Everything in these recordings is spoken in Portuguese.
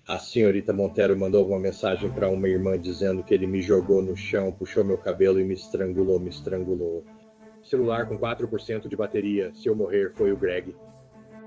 A senhorita Montero mandou uma mensagem para uma irmã dizendo que ele me jogou no chão, puxou meu cabelo e me estrangulou, me estrangulou. Celular com 4% de bateria. Se eu morrer, foi o Greg.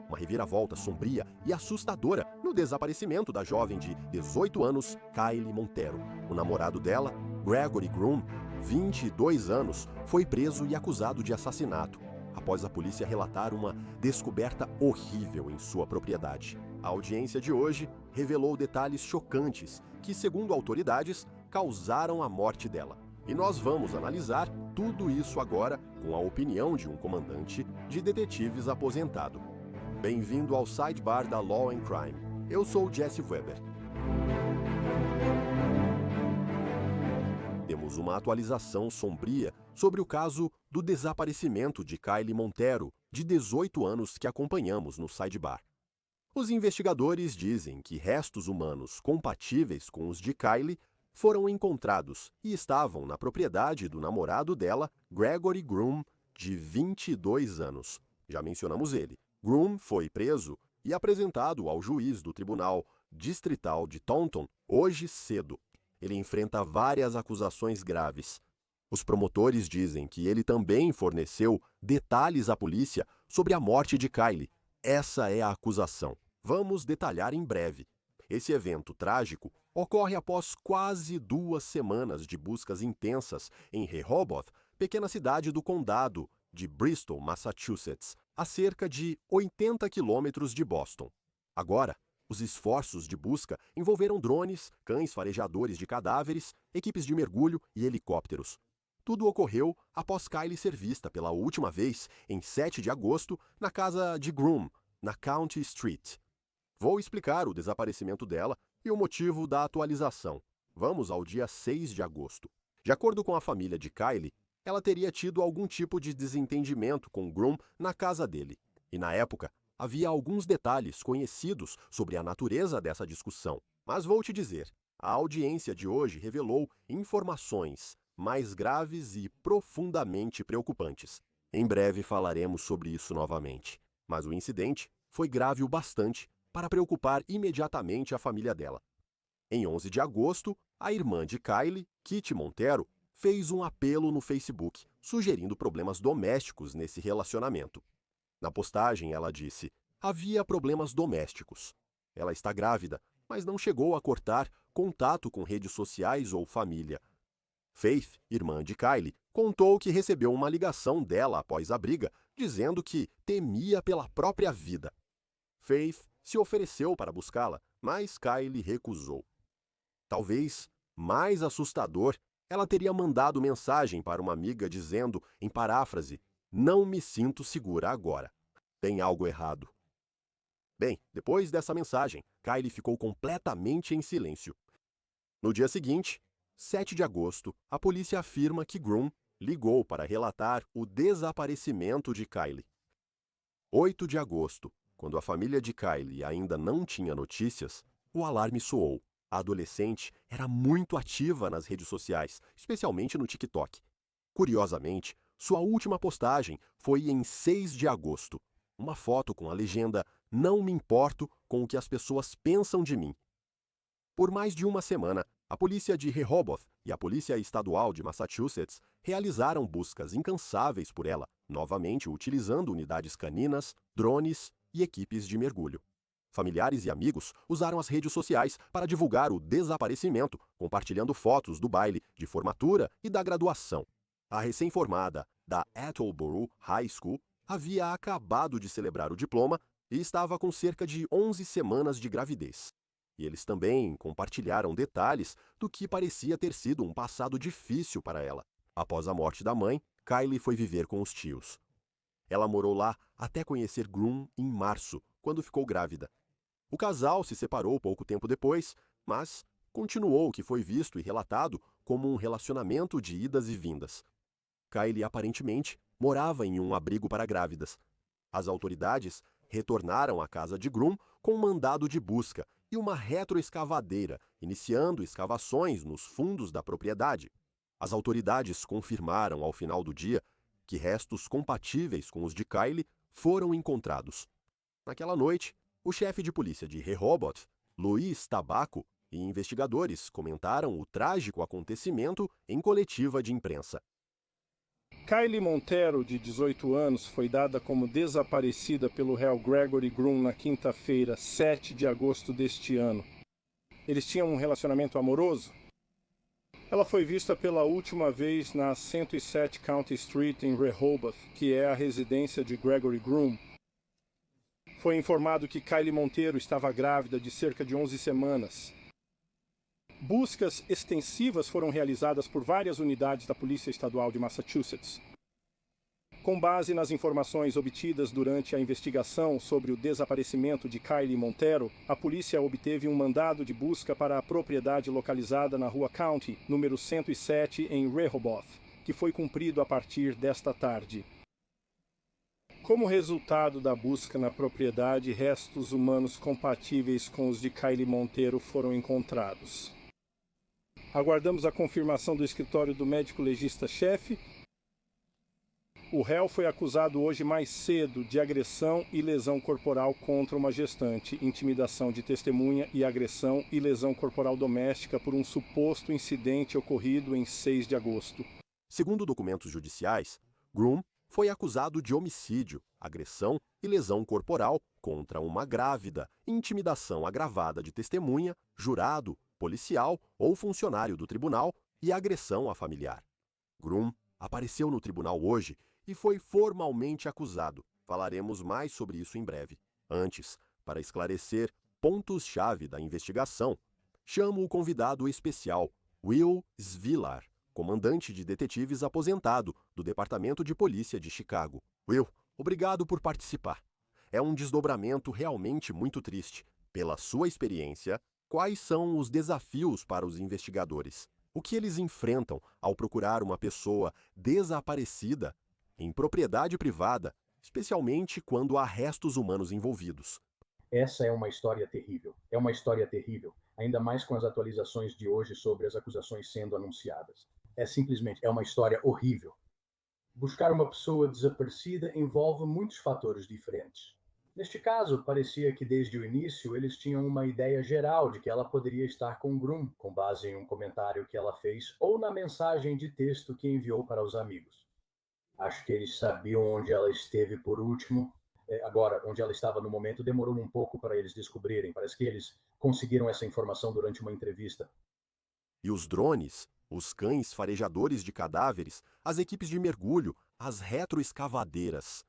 Uma reviravolta sombria e assustadora no desaparecimento da jovem de 18 anos, Kylie Montero. O namorado dela, Gregory Groom, 22 anos, foi preso e acusado de assassinato, após a polícia relatar uma descoberta horrível em sua propriedade. A audiência de hoje revelou detalhes chocantes que, segundo autoridades, causaram a morte dela. E nós vamos analisar tudo isso agora com a opinião de um comandante de detetives aposentado. Bem-vindo ao Sidebar da Law and Crime. Eu sou Jesse Weber. Temos uma atualização sombria sobre o caso do desaparecimento de Kylie Montero, de 18 anos, que acompanhamos no Sidebar. Os investigadores dizem que restos humanos compatíveis com os de Kylie foram encontrados e estavam na propriedade do namorado dela, Gregory Groom, de 22 anos. Já mencionamos ele. Groom foi preso e apresentado ao juiz do Tribunal Distrital de Taunton hoje cedo. Ele enfrenta várias acusações graves. Os promotores dizem que ele também forneceu detalhes à polícia sobre a morte de Kylie. Essa é a acusação. Vamos detalhar em breve. Esse evento trágico ocorre após quase 2 semanas de buscas intensas em Rehoboth, pequena cidade do condado de Bristol, Massachusetts, a cerca de 80 quilômetros de Boston. Agora, os esforços de busca envolveram drones, cães farejadores de cadáveres, equipes de mergulho e helicópteros. Tudo ocorreu após Kylie ser vista pela última vez em 7 de agosto na casa de Groom, na County Street. Vou explicar o desaparecimento dela e o motivo da atualização. Vamos ao dia 6 de agosto. De acordo com a família de Kylie, ela teria tido algum tipo de desentendimento com Groom na casa dele. E na época, havia alguns detalhes conhecidos sobre a natureza dessa discussão. Mas vou te dizer, a audiência de hoje revelou informações mais graves e profundamente preocupantes. Em breve falaremos sobre isso novamente. Mas o incidente foi grave o bastante para preocupar imediatamente a família dela. Em 11 de agosto, a irmã de Kylie, Kitty Montero, fez um apelo no Facebook, sugerindo problemas domésticos nesse relacionamento. Na postagem, ela disse: havia problemas domésticos. Ela está grávida, mas não chegou a cortar contato com redes sociais ou família. Faith, irmã de Kylie, contou que recebeu uma ligação dela após a briga, dizendo que temia pela própria vida. Faith se ofereceu para buscá-la, mas Kylie recusou. Talvez mais assustador, ela teria mandado mensagem para uma amiga dizendo, em paráfrase, "Não me sinto segura agora. Tem algo errado." Bem, depois dessa mensagem, Kylie ficou completamente em silêncio. No dia seguinte, 7 de agosto, a polícia afirma que Groom ligou para relatar o desaparecimento de Kylie. 8 de agosto, quando a família de Kylie ainda não tinha notícias, o alarme soou. A adolescente era muito ativa nas redes sociais, especialmente no TikTok. Curiosamente, sua última postagem foi em 6 de agosto. Uma foto com a legenda "Não me importo com o que as pessoas pensam de mim." Por mais de uma semana, a polícia de Rehoboth e a polícia estadual de Massachusetts realizaram buscas incansáveis por ela, novamente utilizando unidades caninas, drones e equipes de mergulho. Familiares e amigos usaram as redes sociais para divulgar o desaparecimento, compartilhando fotos do baile de formatura e da graduação. A recém-formada da Attleboro High School havia acabado de celebrar o diploma e estava com cerca de 11 semanas de gravidez. E eles também compartilharam detalhes do que parecia ter sido um passado difícil para ela. Após a morte da mãe, Kylie foi viver com os tios. Ela morou lá até conhecer Groom em março, quando ficou grávida. O casal se separou pouco tempo depois, mas continuou o que foi visto e relatado como um relacionamento de idas e vindas. Kylie aparentemente morava em um abrigo para grávidas. As autoridades retornaram à casa de Groom com um mandado de busca e uma retroescavadeira, iniciando escavações nos fundos da propriedade. As autoridades confirmaram ao final do dia que restos compatíveis com os de Kylie foram encontrados. Naquela noite, o chefe de polícia de Rehoboth Luiz Tabaco e investigadores comentaram o trágico acontecimento em coletiva de imprensa. Kylie Montero, de 18 anos, foi dada como desaparecida pelo réu Gregory Groom na quinta-feira, 7 de agosto deste ano. Eles tinham um relacionamento amoroso? Ela foi vista pela última vez na 107 County Street em Rehoboth, que é a residência de Gregory Groom. Foi informado que Kylie Montero estava grávida de cerca de 11 semanas. Buscas extensivas foram realizadas por várias unidades da Polícia Estadual de Massachusetts. Com base nas informações obtidas durante a investigação sobre o desaparecimento de Kylie Montero, a polícia obteve um mandado de busca para a propriedade localizada na Rua County, número 107, em Rehoboth, que foi cumprido a partir desta tarde. Como resultado da busca na propriedade, restos humanos compatíveis com os de Kylie Montero foram encontrados. Aguardamos a confirmação do escritório do médico legista-chefe. O réu foi acusado hoje mais cedo de agressão e lesão corporal contra uma gestante, intimidação de testemunha e agressão e lesão corporal doméstica por um suposto incidente ocorrido em 6 de agosto. Segundo documentos judiciais, Groom foi acusado de homicídio, agressão e lesão corporal contra uma grávida, intimidação agravada de testemunha, jurado, policial ou funcionário do tribunal e agressão a familiar. Groom apareceu no tribunal hoje e foi formalmente acusado. Falaremos mais sobre isso em breve. Antes, para esclarecer pontos-chave da investigação, chamo o convidado especial, Will Svilar, comandante de detetives aposentado do Departamento de Polícia de Chicago. Will, obrigado por participar. É um desdobramento realmente muito triste. Pela sua experiência, quais são os desafios para os investigadores? O que eles enfrentam ao procurar uma pessoa desaparecida em propriedade privada, especialmente quando há restos humanos envolvidos? Essa é uma história terrível. É uma história terrível, ainda mais com as atualizações de hoje sobre as acusações sendo anunciadas. É uma história horrível. Buscar uma pessoa desaparecida envolve muitos fatores diferentes. Neste caso, parecia que desde o início eles tinham uma ideia geral de que ela poderia estar com Groom, com base em um comentário que ela fez ou na mensagem de texto que enviou para os amigos. Acho que eles sabiam onde ela esteve por último. Agora, onde ela estava no momento, demorou um pouco para eles descobrirem. Parece que eles conseguiram essa informação durante uma entrevista. E os drones, os cães farejadores de cadáveres, as equipes de mergulho, as retroescavadeiras.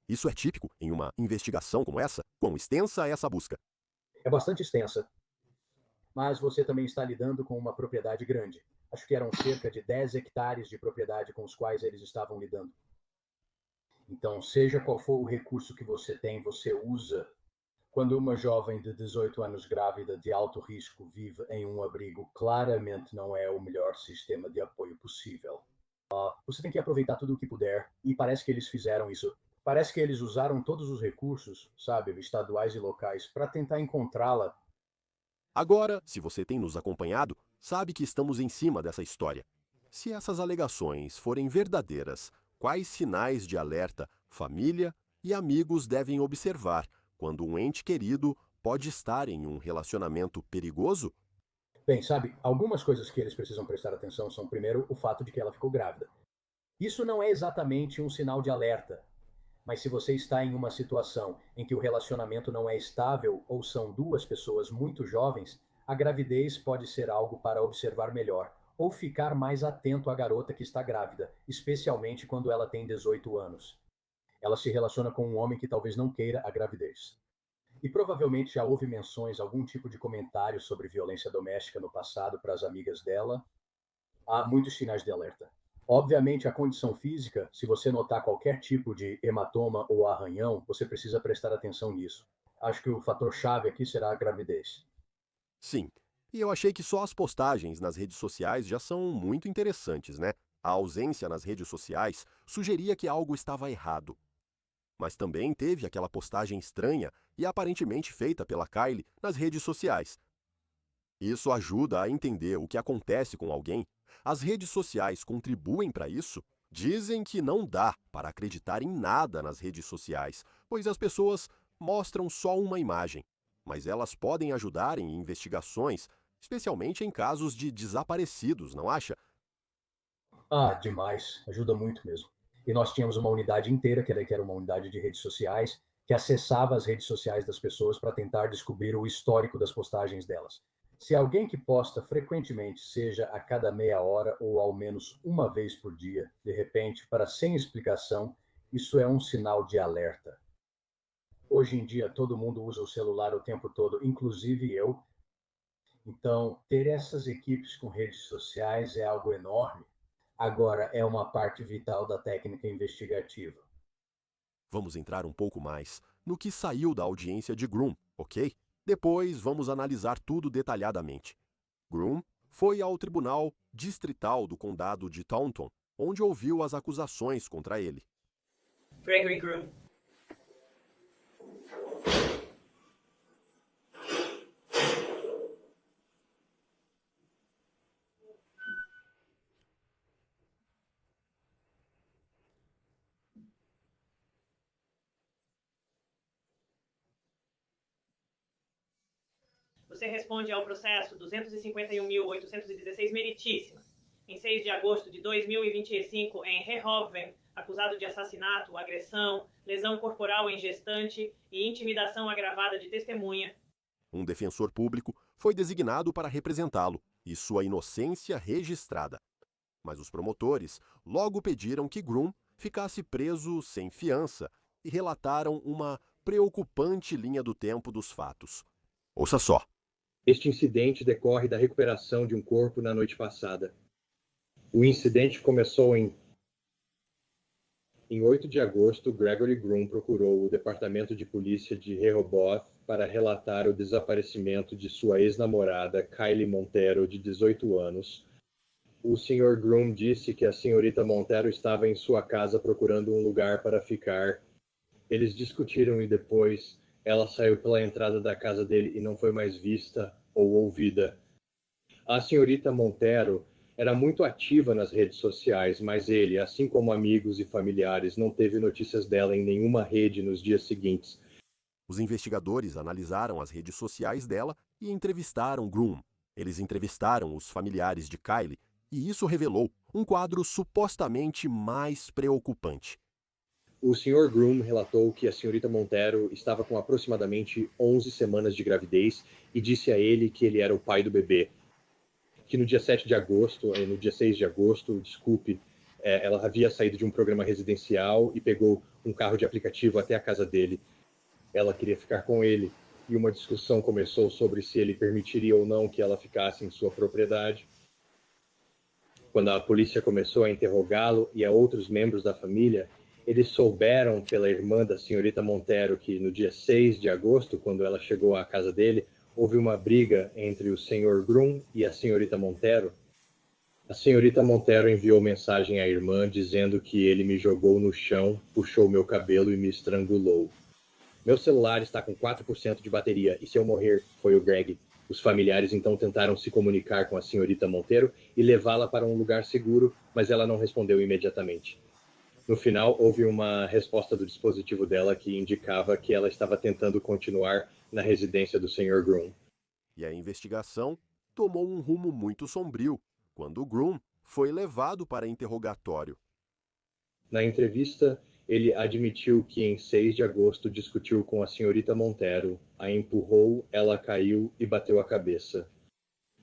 Isso é típico em uma investigação como essa? Quão extensa é essa busca? É bastante extensa. Mas você também está lidando com uma propriedade grande. Acho que eram cerca de 10 hectares de propriedade com os quais eles estavam lidando. Então, seja qual for o recurso que você tem, você usa. Quando uma jovem de 18 anos grávida de alto risco vive em um abrigo, claramente não é o melhor sistema de apoio possível. Você tem que aproveitar tudo o que puder, e parece que eles fizeram isso. Parece que eles usaram todos os recursos, estaduais e locais, para tentar encontrá-la. Agora, se você tem nos acompanhado, sabe que estamos em cima dessa história. Se essas alegações forem verdadeiras, quais sinais de alerta família e amigos devem observar quando um ente querido pode estar em um relacionamento perigoso? Bem, algumas coisas que eles precisam prestar atenção são, primeiro, o fato de que ela ficou grávida. Isso não é exatamente um sinal de alerta. Mas se você está em uma situação em que o relacionamento não é estável ou são duas pessoas muito jovens, a gravidez pode ser algo para observar melhor ou ficar mais atento à garota que está grávida, especialmente quando ela tem 18 anos. Ela se relaciona com um homem que talvez não queira a gravidez. E provavelmente já houve menções, algum tipo de comentário sobre violência doméstica no passado para as amigas dela. Há muitos sinais de alerta. Obviamente, a condição física, se você notar qualquer tipo de hematoma ou arranhão, você precisa prestar atenção nisso. Acho que o fator-chave aqui será a gravidez. Sim, e eu achei que só as postagens nas redes sociais já são muito interessantes, né? A ausência nas redes sociais sugeria que algo estava errado. Mas também teve aquela postagem estranha e aparentemente feita pela Kylie nas redes sociais. Isso ajuda a entender o que acontece com alguém. As redes sociais contribuem para isso? Dizem que não dá para acreditar em nada nas redes sociais, pois as pessoas mostram só uma imagem. mas elas podem ajudar em investigações, especialmente em casos de desaparecidos, não acha? Ah, demais. Ajuda muito mesmo. E nós tínhamos uma unidade inteira, que era uma unidade de redes sociais, que acessava as redes sociais das pessoas para tentar descobrir o histórico das postagens delas. Se alguém que posta frequentemente, seja a cada meia hora ou ao menos uma vez por dia, de repente, para sem explicação, isso é um sinal de alerta. Hoje em dia, todo mundo usa o celular o tempo todo, inclusive eu. Então, ter essas equipes com redes sociais é algo enorme. Agora, é uma parte vital da técnica investigativa. Vamos entrar um pouco mais no que saiu da audiência de Groom, ok? Depois vamos analisar tudo detalhadamente. Groom foi ao Tribunal Distrital do Condado de Taunton, onde ouviu as acusações contra ele. Gregory Groom. Você responde ao processo 251.816 meritíssima, em 6 de agosto de 2025, em Rehoven, acusado de assassinato, agressão, lesão corporal em gestante e intimidação agravada de testemunha. Um defensor público foi designado para representá-lo e sua inocência registrada. Mas os promotores logo pediram que Groom ficasse preso sem fiança e relataram uma preocupante linha do tempo dos fatos. Ouça só. Este incidente decorre da recuperação de um corpo na noite passada. O incidente começou em 8 de agosto, Gregory Groom procurou o Departamento de Polícia de Rehoboth para relatar o desaparecimento de sua ex-namorada, Kylie Montero, de 18 anos. O Sr. Groom disse que a senhorita Montero estava em sua casa procurando um lugar para ficar. Eles discutiram e depois ela saiu pela entrada da casa dele e não foi mais vista ou ouvida. A senhorita Montero era muito ativa nas redes sociais, mas ele, assim como amigos e familiares, não teve notícias dela em nenhuma rede nos dias seguintes. Os investigadores analisaram as redes sociais dela e entrevistaram Groom. Eles entrevistaram os familiares de Kylie e isso revelou um quadro supostamente mais preocupante. O Sr. Groom relatou que a senhorita Montero estava com aproximadamente 11 semanas de gravidez e disse a ele que ele era o pai do bebê. Que no dia 7 de agosto, no dia 6 de agosto, ela havia saído de um programa residencial e pegou um carro de aplicativo até a casa dele. Ela queria ficar com ele e uma discussão começou sobre se ele permitiria ou não que ela ficasse em sua propriedade. Quando a polícia começou a interrogá-lo e a outros membros da família, eles souberam pela irmã da senhorita Montero que no dia 6 de agosto, quando ela chegou à casa dele, houve uma briga entre o Sr. Groom e a senhorita Montero. A senhorita Montero enviou mensagem à irmã dizendo que ele me jogou no chão, puxou meu cabelo e me estrangulou. Meu celular está com 4% de bateria e se eu morrer, foi o Greg. Os familiares então tentaram se comunicar com a senhorita Montero e levá-la para um lugar seguro, mas ela não respondeu imediatamente. No final, houve uma resposta do dispositivo dela que indicava que ela estava tentando continuar na residência do Sr. Groom. E a investigação tomou um rumo muito sombrio, quando Groom foi levado para interrogatório. Na entrevista, ele admitiu que em 6 de agosto discutiu com a senhorita Montero, a empurrou, ela caiu e bateu a cabeça.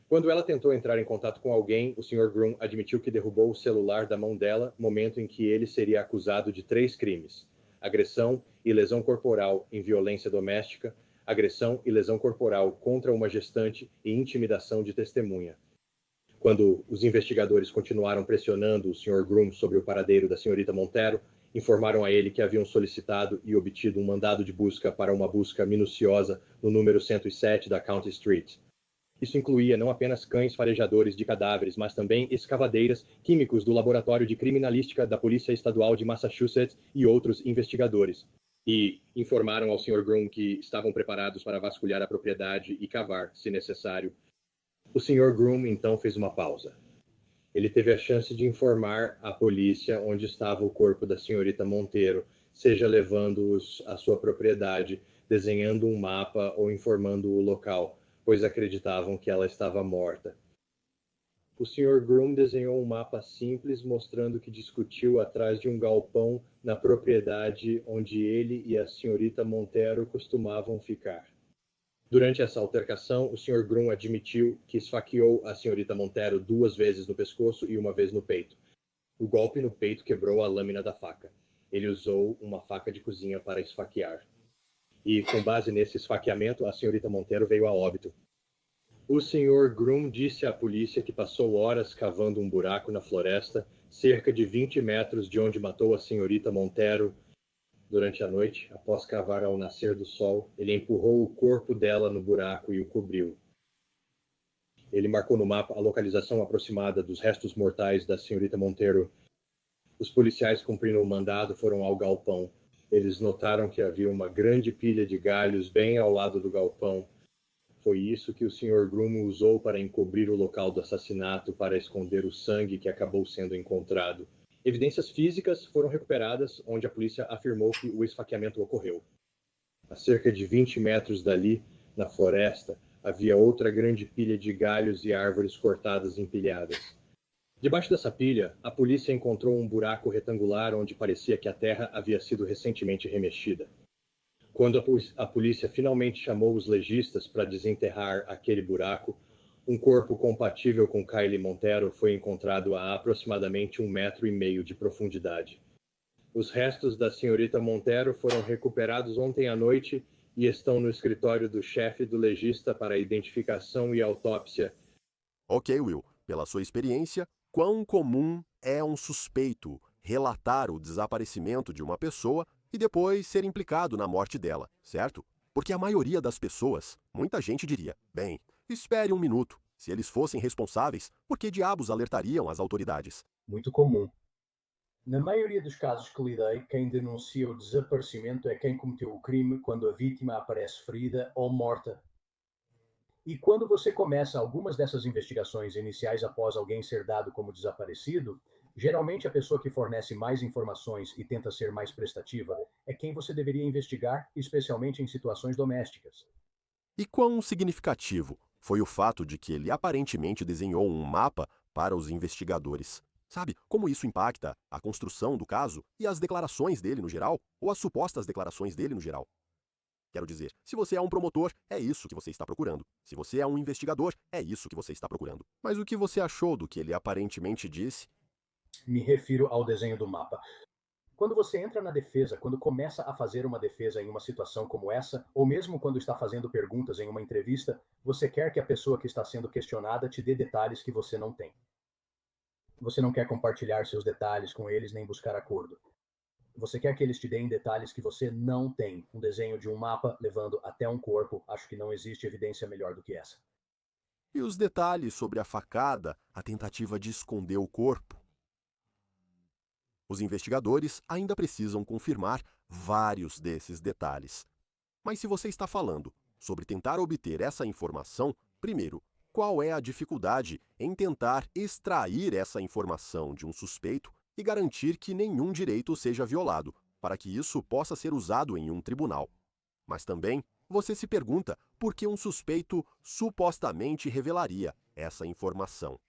Quando ela tentou entrar em contato com alguém, o Sr. Groom admitiu que derrubou o celular da mão dela, momento em que ele seria acusado de 3 crimes: agressão e lesão corporal em violência doméstica, agressão e lesão corporal contra uma gestante e intimidação de testemunha. Quando os investigadores continuaram pressionando o Sr. Groom sobre o paradeiro da senhorita Montero, informaram a ele que haviam solicitado e obtido um mandado de busca para uma busca minuciosa no número 107 da County Street. Isso incluía não apenas cães farejadores de cadáveres, mas também escavadeiras, químicos do Laboratório de Criminalística da Polícia Estadual de Massachusetts e outros investigadores. E informaram ao Sr. Groom que estavam preparados para vasculhar a propriedade e cavar, se necessário. O Sr. Groom então fez uma pausa. Ele teve a chance de informar à polícia onde estava o corpo da senhorita Montero, seja levando-os à sua propriedade, desenhando um mapa ou informando o local, pois acreditavam que ela estava morta. O Sr. Groom desenhou um mapa simples mostrando que discutiu atrás de um galpão na propriedade onde ele e a senhorita Montero costumavam ficar. Durante essa altercação, o Sr. Groom admitiu que esfaqueou a senhorita Montero 2 vezes no pescoço e 1 vez no peito. O golpe no peito quebrou a lâmina da faca. Ele usou uma faca de cozinha para esfaquear. E, com base nesse esfaqueamento, a senhorita Montero veio a óbito. O Sr. Groom disse à polícia que passou horas cavando um buraco na floresta, cerca de 20 metros de onde matou a senhorita Montero. Durante a noite, após cavar ao nascer do sol, ele empurrou o corpo dela no buraco e o cobriu. Ele marcou no mapa a localização aproximada dos restos mortais da senhorita Montero. Os policiais cumprindo o mandado foram ao galpão. Eles notaram que havia uma grande pilha de galhos bem ao lado do galpão. Foi isso que o Sr. Groom usou para encobrir o local do assassinato, para esconder o sangue que acabou sendo encontrado. Evidências físicas foram recuperadas, onde a polícia afirmou que o esfaqueamento ocorreu. A cerca de 20 metros dali, na floresta, havia outra grande pilha de galhos e árvores cortadas e empilhadas. Debaixo dessa pilha, a polícia encontrou um buraco retangular onde parecia que a terra havia sido recentemente remexida. Quando a polícia finalmente chamou os legistas para desenterrar aquele buraco, um corpo compatível com Kylie Montero foi encontrado a aproximadamente 1,5 metros de profundidade. Os restos da senhorita Montero foram recuperados ontem à noite e estão no escritório do chefe do legista para identificação e autópsia. Ok, Will. Pela sua experiência, quão comum é um suspeito relatar o desaparecimento de uma pessoa e depois ser implicado na morte dela, certo? Porque a maioria das pessoas, muita gente diria, bem, espere um minuto. Se eles fossem responsáveis, por que diabos alertariam as autoridades? Muito comum. Na maioria dos casos que lidei, quem denuncia o desaparecimento é quem cometeu o crime quando a vítima aparece ferida ou morta. E quando você começa algumas dessas investigações iniciais após alguém ser dado como desaparecido, geralmente a pessoa que fornece mais informações e tenta ser mais prestativa é quem você deveria investigar, especialmente em situações domésticas. E quão significativo foi o fato de que ele aparentemente desenhou um mapa para os investigadores? Sabe como isso impacta a construção do caso e as declarações dele no geral, ou as supostas declarações dele no geral? Quero dizer, se você é um promotor, é isso que você está procurando. Se você é um investigador, é isso que você está procurando. Mas o que você achou do que ele aparentemente disse? Me refiro ao desenho do mapa. Quando você entra na defesa, quando começa a fazer uma defesa em uma situação como essa, ou mesmo quando está fazendo perguntas em uma entrevista, você quer que a pessoa que está sendo questionada te dê detalhes que você não tem. Você não quer compartilhar seus detalhes com eles nem buscar acordo. Você quer que eles te deem detalhes que você não tem. Um desenho de um mapa levando até um corpo. Acho que não existe evidência melhor do que essa. E os detalhes sobre a facada, a tentativa de esconder o corpo? Os investigadores ainda precisam confirmar vários desses detalhes. Mas se você está falando sobre tentar obter essa informação, primeiro, qual é a dificuldade em tentar extrair essa informação de um suspeito e garantir que nenhum direito seja violado, para que isso possa ser usado em um tribunal? Mas também, você se pergunta por que um suspeito supostamente revelaria essa informação.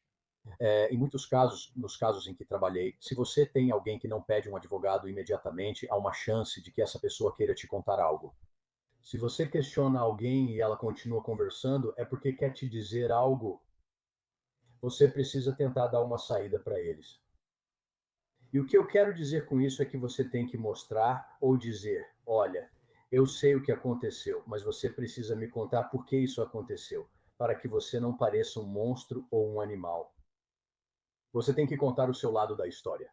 Em muitos casos, nos casos em que trabalhei, se você tem alguém que não pede um advogado imediatamente, há uma chance de que essa pessoa queira te contar algo. Se você questiona alguém e ela continua conversando, é porque quer te dizer algo. Você precisa tentar dar uma saída para eles. E o que eu quero dizer com isso é que você tem que mostrar ou dizer, olha, eu sei o que aconteceu, mas você precisa me contar por que isso aconteceu, para que você não pareça um monstro ou um animal. Você tem que contar o seu lado da história.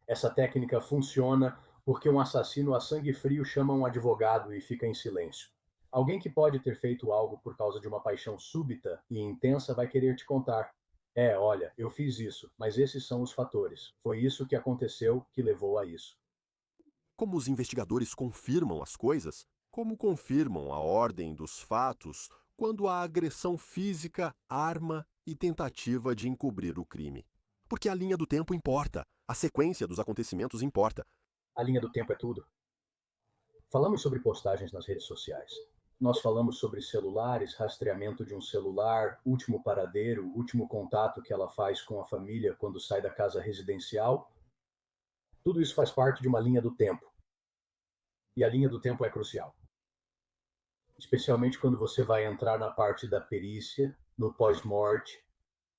Essa técnica funciona porque um assassino a sangue frio chama um advogado e fica em silêncio. Alguém que pode ter feito algo por causa de uma paixão súbita e intensa vai querer te contar. Olha, eu fiz isso, mas esses são os fatores. Foi isso que aconteceu que levou a isso. Como os investigadores confirmam as coisas? Como confirmam a ordem dos fatos quando há agressão física, arma e tentativa de encobrir o crime? Porque a linha do tempo importa, a sequência dos acontecimentos importa. A linha do tempo é tudo. Falamos sobre postagens nas redes sociais. Nós falamos sobre celulares, rastreamento de um celular, último paradeiro, último contato que ela faz com a família quando sai da casa residencial. Tudo isso faz parte de uma linha do tempo. E a linha do tempo é crucial. Especialmente quando você vai entrar na parte da perícia, no pós-morte,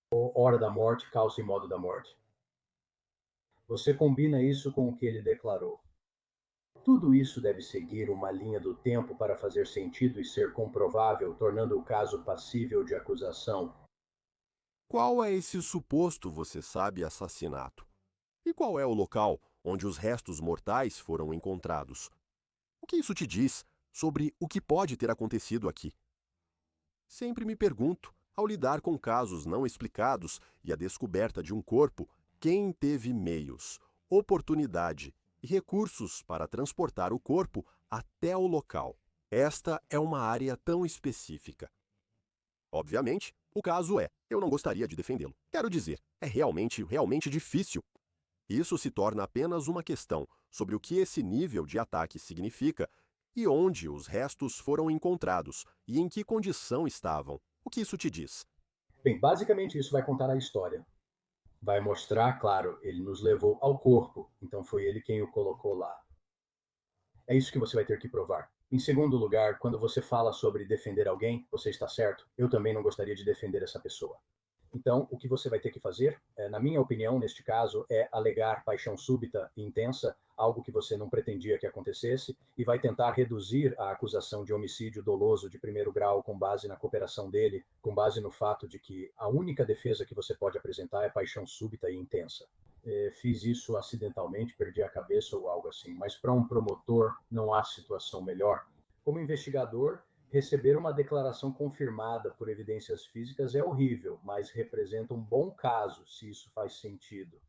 ou hora da morte, causa e modo da morte. Você combina isso com o que ele declarou. Tudo isso deve seguir uma linha do tempo para fazer sentido e ser comprovável, tornando o caso passível de acusação. Qual é esse suposto, você sabe, assassinato? E qual é o local onde os restos mortais foram encontrados? O que isso te diz sobre o que pode ter acontecido aqui? Sempre me pergunto, ao lidar com casos não explicados e a descoberta de um corpo, quem teve meios, oportunidade e recursos para transportar o corpo até o local. Esta é uma área tão específica. Obviamente, o caso eu não gostaria de defendê-lo. Quero dizer, é realmente difícil. Isso se torna apenas uma questão sobre o que esse nível de ataque significa e onde os restos foram encontrados e em que condição estavam. O que isso te diz? Bem, basicamente isso vai contar a história. Vai mostrar, claro, ele nos levou ao corpo, então foi ele quem o colocou lá. É isso que você vai ter que provar. Em segundo lugar, quando você fala sobre defender alguém, você está certo. Eu também não gostaria de defender essa pessoa. Então, o que você vai ter que fazer, na minha opinião, neste caso, é alegar paixão súbita e intensa, algo que você não pretendia que acontecesse, e vai tentar reduzir a acusação de homicídio doloso de primeiro grau com base na cooperação dele, com base no fato de que a única defesa que você pode apresentar é paixão súbita e intensa. Fiz isso acidentalmente, perdi a cabeça ou algo assim, mas para um promotor não há situação melhor. Como investigador, receber uma declaração confirmada por evidências físicas é horrível, mas representa um bom caso, se isso faz sentido.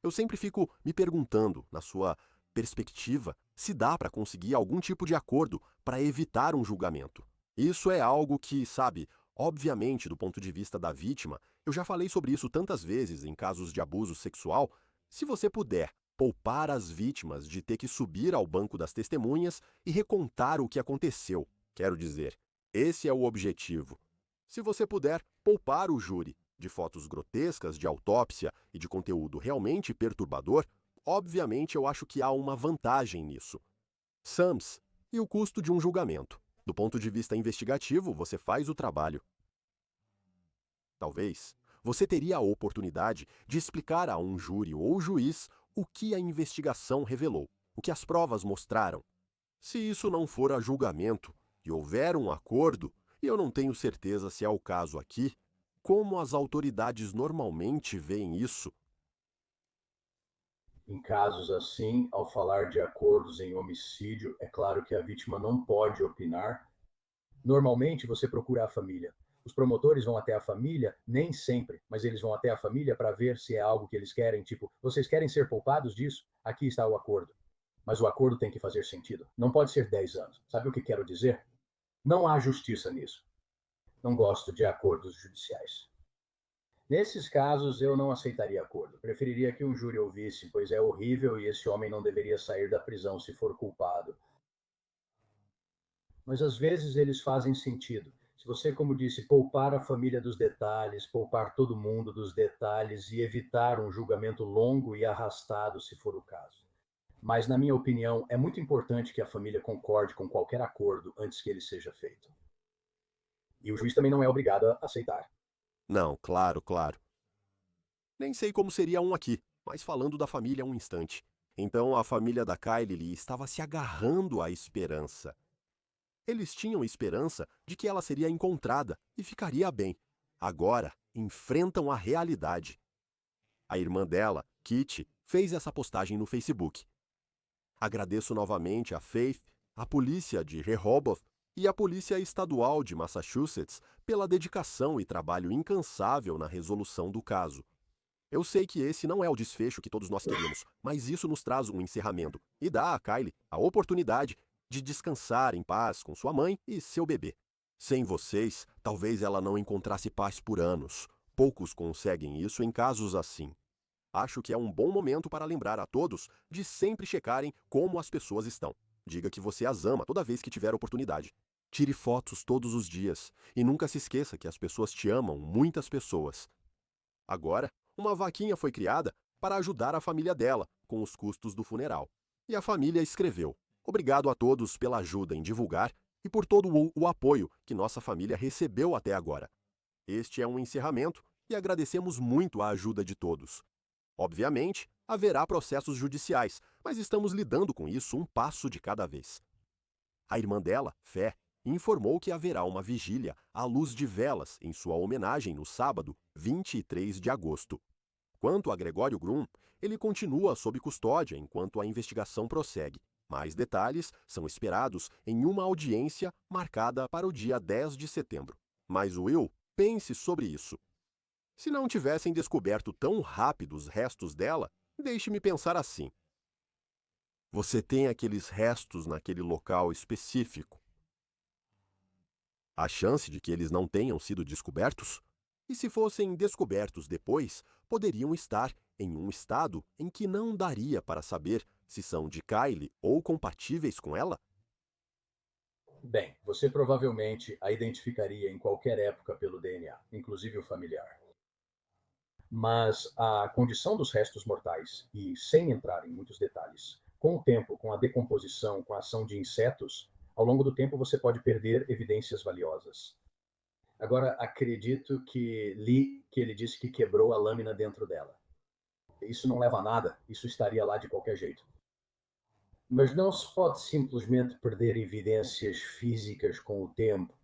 Eu sempre fico me perguntando, na sua perspectiva, se dá para conseguir algum tipo de acordo para evitar um julgamento. Isso é algo que, sabe, obviamente, do ponto de vista da vítima, eu já falei sobre isso tantas vezes em casos de abuso sexual. Se você puder poupar as vítimas de ter que subir ao banco das testemunhas e recontar o que aconteceu, quero dizer, esse é o objetivo. Se você puder poupar o júri de fotos grotescas de autópsia e de conteúdo realmente perturbador, obviamente eu acho que há uma vantagem nisso. Sams, e o custo de um julgamento. Do ponto de vista investigativo, você faz o trabalho. Talvez você teria a oportunidade de explicar a um júri ou juiz o que a investigação revelou, o que as provas mostraram. Se isso não for a julgamento e houver um acordo, e eu não tenho certeza se é o caso aqui, como as autoridades normalmente veem isso? Em casos assim, ao falar de acordos em homicídio, é claro que a vítima não pode opinar. Normalmente você procura a família. Os promotores vão até a família, nem sempre, mas eles vão até a família para ver se é algo que eles querem, tipo, vocês querem ser poupados disso? Aqui está o acordo. Mas o acordo tem que fazer sentido. Não pode ser 10 anos. Sabe o que quero dizer? Não há justiça nisso. Não gosto de acordos judiciais. Nesses casos, eu não aceitaria acordo. Preferiria que um júri ouvisse, pois é horrível e esse homem não deveria sair da prisão se for culpado. Mas às vezes eles fazem sentido. Se você, como disse, poupar a família dos detalhes, poupar todo mundo dos detalhes e evitar um julgamento longo e arrastado, se for o caso. Mas, na minha opinião, é muito importante que a família concorde com qualquer acordo antes que ele seja feito. E o juiz também não é obrigado a aceitar. Não, claro. Nem sei como seria um aqui, mas falando da família um instante. Então a família da Kylie Lee estava se agarrando à esperança. Eles tinham esperança de que ela seria encontrada e ficaria bem. Agora enfrentam a realidade. A irmã dela, Kitty, fez essa postagem no Facebook. Agradeço novamente a Faith, a polícia de Rehoboth e a Polícia Estadual de Massachusetts pela dedicação e trabalho incansável na resolução do caso. Eu sei que esse não é o desfecho que todos nós queríamos, mas isso nos traz um encerramento e dá a Kylie a oportunidade de descansar em paz com sua mãe e seu bebê. Sem vocês, talvez ela não encontrasse paz por anos. Poucos conseguem isso em casos assim. Acho que é um bom momento para lembrar a todos de sempre checarem como as pessoas estão. Diga que você as ama toda vez que tiver oportunidade. Tire fotos todos os dias e nunca se esqueça que as pessoas te amam, muitas pessoas. Agora, uma vaquinha foi criada para ajudar a família dela com os custos do funeral. E a família escreveu: "Obrigado a todos pela ajuda em divulgar e por todo o apoio que nossa família recebeu até agora. Este é um encerramento e agradecemos muito a ajuda de todos. Obviamente, haverá processos judiciais, mas estamos lidando com isso um passo de cada vez." A irmã dela, Fé, informou que haverá uma vigília à luz de velas em sua homenagem no sábado, 23 de agosto. Quanto a Gregório Grum, ele continua sob custódia enquanto a investigação prossegue. Mais detalhes são esperados em uma audiência marcada para o dia 10 de setembro. Mas Will, pense sobre isso. Se não tivessem descoberto tão rápido os restos dela, deixe-me pensar assim. Você tem aqueles restos naquele local específico. A chance de que eles não tenham sido descobertos? E se fossem descobertos depois, poderiam estar em um estado em que não daria para saber se são de Kylie ou compatíveis com ela? Bem, você provavelmente a identificaria em qualquer época pelo DNA, inclusive o familiar. Mas a condição dos restos mortais, e sem entrar em muitos detalhes, com o tempo, com a decomposição, com a ação de insetos, ao longo do tempo você pode perder evidências valiosas. Agora, acredito que li que ele disse que quebrou a lâmina dentro dela. Isso não leva a nada, isso estaria lá de qualquer jeito. Mas não se pode simplesmente perder evidências físicas com o tempo.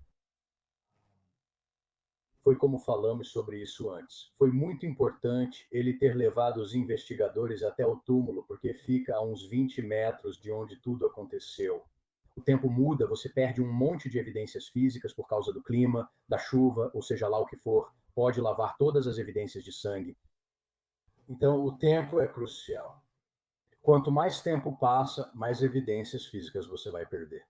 Foi como falamos sobre isso antes. Foi muito importante ele ter levado os investigadores até o túmulo, porque fica a uns 20 metros de onde tudo aconteceu. O tempo muda, você perde um monte de evidências físicas por causa do clima, da chuva, ou seja lá o que for. Pode lavar todas as evidências de sangue. Então, o tempo é crucial. Quanto mais tempo passa, mais evidências físicas você vai perder.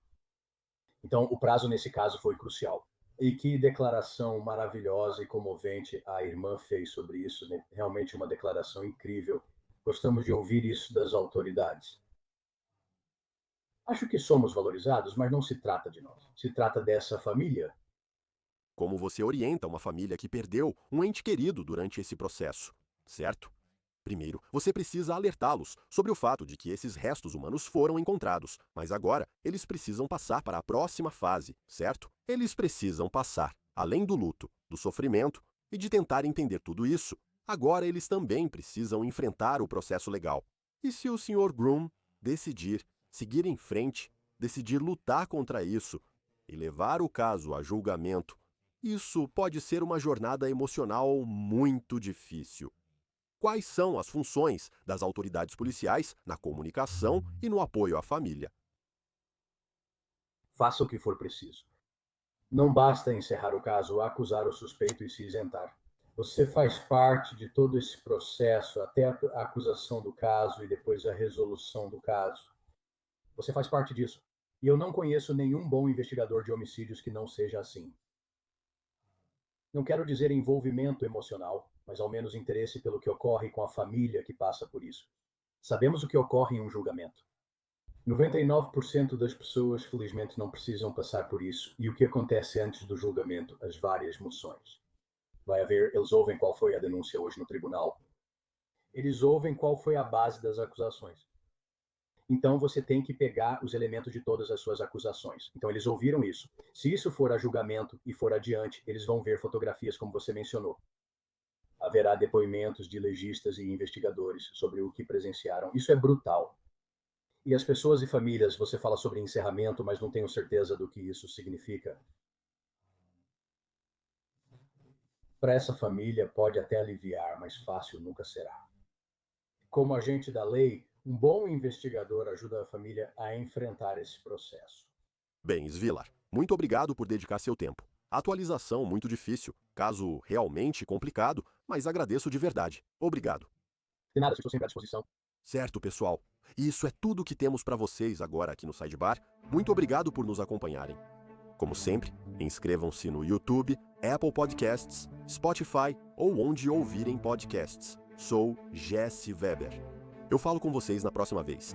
Então, o prazo nesse caso foi crucial. E que declaração maravilhosa e comovente a irmã fez sobre isso, né? Realmente uma declaração incrível. Gostamos de ouvir isso das autoridades. Acho que somos valorizados, mas não se trata de nós. Se trata dessa família. Como você orienta uma família que perdeu um ente querido durante esse processo, certo? Primeiro, você precisa alertá-los sobre o fato de que esses restos humanos foram encontrados, mas agora eles precisam passar para a próxima fase, certo? Eles precisam passar, além do luto, do sofrimento e de tentar entender tudo isso, agora eles também precisam enfrentar o processo legal. E se o Sr. Grum decidir seguir em frente, decidir lutar contra isso e levar o caso a julgamento, isso pode ser uma jornada emocional muito difícil. Quais são as funções das autoridades policiais na comunicação e no apoio à família? Faça o que for preciso. Não basta encerrar o caso, acusar o suspeito e se isentar. Você faz parte de todo esse processo, até a acusação do caso e depois a resolução do caso. Você faz parte disso. E eu não conheço nenhum bom investigador de homicídios que não seja assim. Não quero dizer envolvimento emocional, mas ao menos interesse pelo que ocorre com a família que passa por isso. Sabemos o que ocorre em um julgamento. 99% das pessoas, felizmente, não precisam passar por isso. E o que acontece antes do julgamento? As várias moções. Eles ouvem qual foi a denúncia hoje no tribunal. Eles ouvem qual foi a base das acusações. Então você tem que pegar os elementos de todas as suas acusações. Então eles ouviram isso. Se isso for a julgamento e for adiante, eles vão ver fotografias como você mencionou. Haverá depoimentos de legistas e investigadores sobre o que presenciaram. Isso é brutal. E as pessoas e famílias, você fala sobre encerramento, mas não tenho certeza do que isso significa. Para essa família pode até aliviar, mas fácil nunca será. Como agente da lei, um bom investigador ajuda a família a enfrentar esse processo. Bem, Svilar, muito obrigado por dedicar seu tempo. Atualização muito difícil, caso realmente complicado, mas agradeço de verdade. Obrigado. De nada, estou sempre à disposição. Certo, pessoal. E isso é tudo que temos para vocês agora aqui no Sidebar. Muito obrigado por nos acompanharem. Como sempre, inscrevam-se no YouTube, Apple Podcasts, Spotify ou onde ouvirem podcasts. Sou Jesse Weber. Eu falo com vocês na próxima vez.